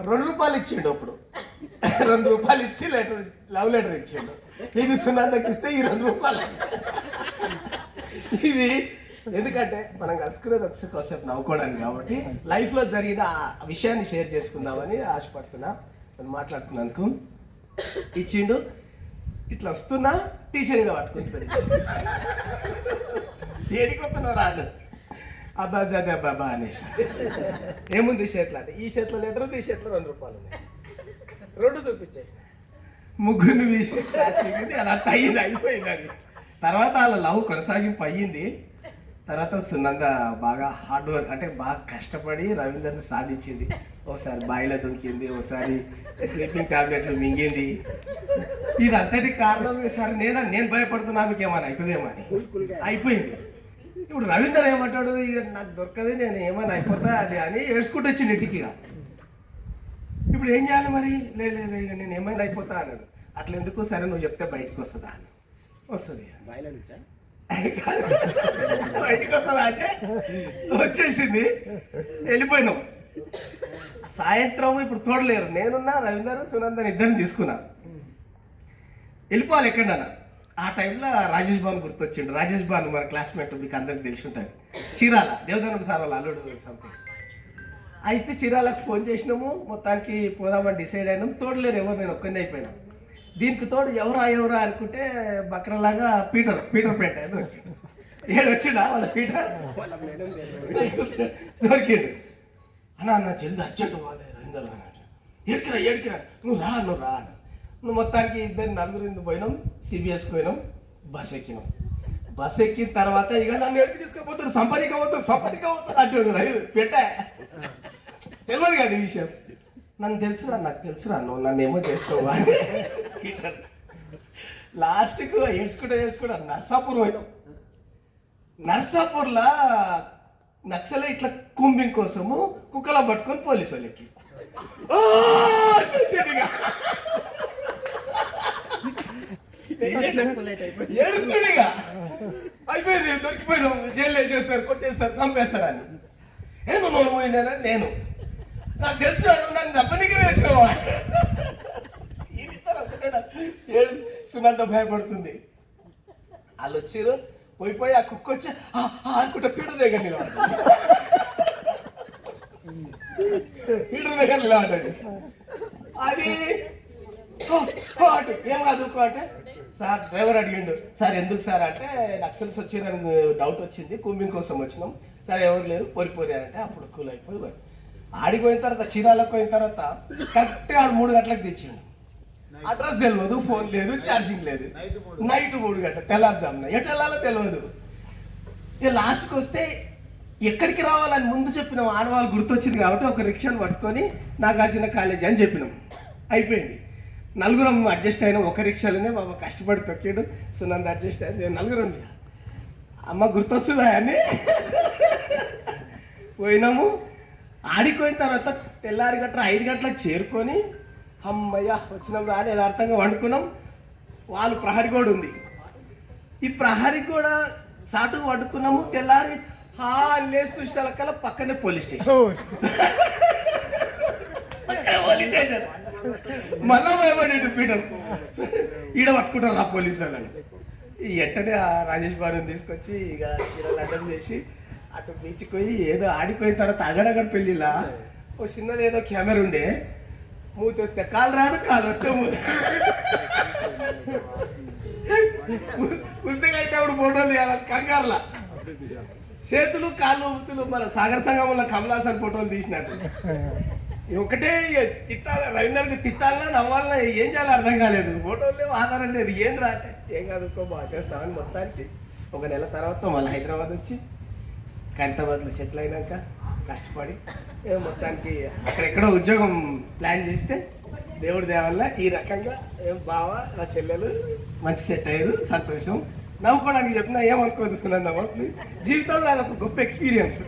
₹2 ఇచ్చిండు. అప్పుడు ₹2 ఇచ్చి లవ్ లెటర్ ఇచ్చిండు. ఇది సునందకి ఇస్తే ఈ ₹2 ఇవి ఎందుకంటే మనం కలుసుకునేది ఒకసేపు నవ్వుకోవడానికి కాబట్టి లైఫ్లో జరిగిన ఆ విషయాన్ని షేర్ చేసుకుందామని ఆశపడుతున్నా. నేను మాట్లాడుతున్నందుకు ఇచ్చిండు. ఇట్లా వస్తున్నా టీషర్ట్ పట్టుకుంటుంది. ఏడికి వస్తున్నావు రాదు అబ్బా అనేసి ఏముంది షర్ట్లు అంటే ఈ షర్ట్లో లెటర్ ఈ షర్ట్లో ₹2 ఉన్నాయి. 2 చూపించేసి ముగ్గురిని వేసి అలా అయ్యింది, అయిపోయింది. అది తర్వాత వాళ్ళ లవ్ కొనసాగింపు అయ్యింది. తర్వాత సునంద బాగా హార్డ్ వర్క్ అంటే బాగా కష్టపడి రవీందర్ని సాధించింది. ఒకసారి బాయిలో దుంకింది, ఒకసారి స్లీపింగ్ టాబ్లెట్లు మింగింది. ఇది అంతటి కారణం సార్ నేను భయపడుతున్నా మీకు ఏమైనా అవుతుందేమని అయిపోయింది. ఇప్పుడు రవీందర్ ఏమంటాడు, ఇక నాకు దొరకదు నేను ఏమైనా అయిపోతా అది అని ఏడ్చుకుంటూ వచ్చింది ఇంటికి. ఇప్పుడు ఏం చేయాలి మరి? లేదు ఇక నేను ఏమైనా అయిపోతా అన్నాడు. అట్లా ఎందుకు, సరే నువ్వు చెప్తే బయటకు వస్తుందా అని. వస్తుంది బయటకు వస్తుందా అంటే వచ్చేసింది, వెళ్ళిపోయినాం. సాయంత్రం ఇప్పుడు తోడలేరు, నేనున్నా రవీందర్ సునందని ఇద్దరిని తీసుకున్నా. వెళ్ళిపోవాలి ఎక్కడన్నా. ఆ టైంలో రాజేష్ బాబు గుర్తొచ్చిండు. రాజేష్ బాబు మన క్లాస్మేట్, మీకు అందరికి తెలిసి ఉంటుంది. చీరాల దేవదానం సార్ వాళ్ళ అల్లుడు సంథింగ్. అయితే చీరాలకు ఫోన్ చేసినాము, మొత్తానికి పోదామని డిసైడ్ అయినాం. తోడలేరు ఎవరు, నేను ఒక్కనే అయిపోయినా. దీనికి తోడు ఎవరా అనుకుంటే బక్రలాగా పీటర్ పేట ఏడు వచ్చిండా వాళ్ళ పీటర్ దొరికిండు. అన్న జల్ది అర్జెంట్ వాళ్ళే రవీందర్ ఏడికిరా నువ్వు రా నువ్వు మొత్తానికి ఇద్దరు నలుగురు పోయినాం. సిబిఎస్కి పోయినాం, బస్ ఎక్కినాం. బస్ ఎక్కిన తర్వాత ఇక నన్ను ఎడికి తీసుకుపోతారు, సంపదికి పోతారు అంటున్నారు. పెట్టా తెలియదు కదా ఈ విషయం. నాకు తెలుసురా నువ్వు నన్ను ఏమో చేస్తావు అని. లాస్ట్కు ఏడ్చుకుంటా నర్సాపూర్ పోయినాం. నర్సాపూర్లో నక్సలైట్ల కూంబింగ్ కోసము కుక్కలా పట్టుకొని పోలీసు వాళ్ళకి ఏడుస్తుడిగా అయిపోయింది. దొరికిపోయినాం, జైలు వేసేస్తారు, కొట్టేస్తారు, చంపేస్తారు అని. ఏమో నోరు పోయినా నేను నాకు తెలుసు నాకు చెప్పనికి వేసినావా ఏడు సునంద భయపడుతుంది. వాళ్ళు వచ్చారు, పోయి ఆ కుక్క వచ్చి అనుకుంటా పీట దగ్గర నిలబడ్డది. అది ఏం కాదు అంటే సార్ డ్రైవర్ అడిగిండు. సార్ ఎందుకు సార్ అంటే నక్సల్స్ వచ్చిందని డౌట్ వచ్చింది, కూంబింగ్ కోసం వచ్చినాం సార్, ఎవరు లేరు పోరి అంటే అప్పుడు కూల్ అయిపోయి ఆడిపోయిన తర్వాత చీరాలకు పోయిన తర్వాత కరెక్ట్గా 3 గంటలకు తెచ్చిండు. అడ్రస్ తెలియదు, ఫోన్ లేదు, ఛార్జింగ్ లేదు. నైట్ 3 గంటలు, తెల్లారుజామున ఎటు వెళ్ళాలో తెలియదు. ఇక లాస్ట్కి వస్తే ఎక్కడికి రావాలని ముందు చెప్పినాం. ఆడవాళ్ళు గుర్తొచ్చింది కాబట్టి ఒక రిక్షాను పట్టుకొని నాగార్జున కాలేజీ అని చెప్పినాం. అయిపోయింది. నలుగురం అడ్జస్ట్ అయినాం ఒక రిక్షాలోనే. బాబా కష్టపడి తొక్కాడు, సునంద అడ్జస్ట్ అయింది. మేము నలుగురం అమ్మ గుర్తొస్తుందా అని పోయినాము. ఆడిపోయిన తర్వాత తెల్లారి గట్ల 5 గంటలకు చేరుకొని అమ్మయ్య వచ్చినాం రాని యథార్థంగా వండుకున్నాం. వాళ్ళు ప్రహరీ గోడ ఉంది, ఈ ప్రహరీ గోడ చాటు వండుకున్నాము. తెల్లారి లేచి చూసిన పక్కనే పోలీస్ స్టేషన్. మళ్ళా భయపడేది పీటర్ ఈడ పట్టుకుంటారు ఆ పోలీసు వాళ్ళని. వెంటనే ఆ రాజేష్ బాబుని తీసుకొచ్చి ఇక చీరలు అడ్డం చేసి అటు బీచ్కి పోయి ఏదో ఆడిపోయిన తర్వాత అగడగడ పెళ్ళిలా ఓ చిన్నది ఏదో కెమెరా ఉండే, మూత వస్తే కాలు రాదు, కాలు వస్తే మూత పుస్తకం అయితే అప్పుడు ఫోటోలు తీయాలి కంగారులా. చేతులు కాళ్ళు ఊతులు మన సాగర సంగమంలో కమలాసన్ ఫోటోలు తీసినట్టు. ఒకటే తిట్టాలి, రవీందర్కి తిట్టాలన్నా నవ్వాలన్నా ఏం చేయాలో అర్థం కాలేదు. ఫోటోలు లేవు, ఆధారం లేదు, ఏం రాటే ఏం కాదు బాగా చేస్తామని మొత్తానికి 1 నెల తర్వాత మళ్ళీ హైదరాబాద్ వచ్చి ఖైరతాబాద్లో సెటిల్ అయినాక కష్టపడి మొత్తానికి అక్కడెక్కడో ఉద్యోగం ప్లాన్ చేస్తే దేవుడి దేవల్ల ఈ రకంగా బావ నా చెల్లెలు మంచి సెట్ అయ్యారు. సంతోషం. నవ్వుకోవడానికి చెప్పినా ఏమనుకోదు సునంద. జీవితంలో అదొక గొప్ప ఎక్స్పీరియన్స్.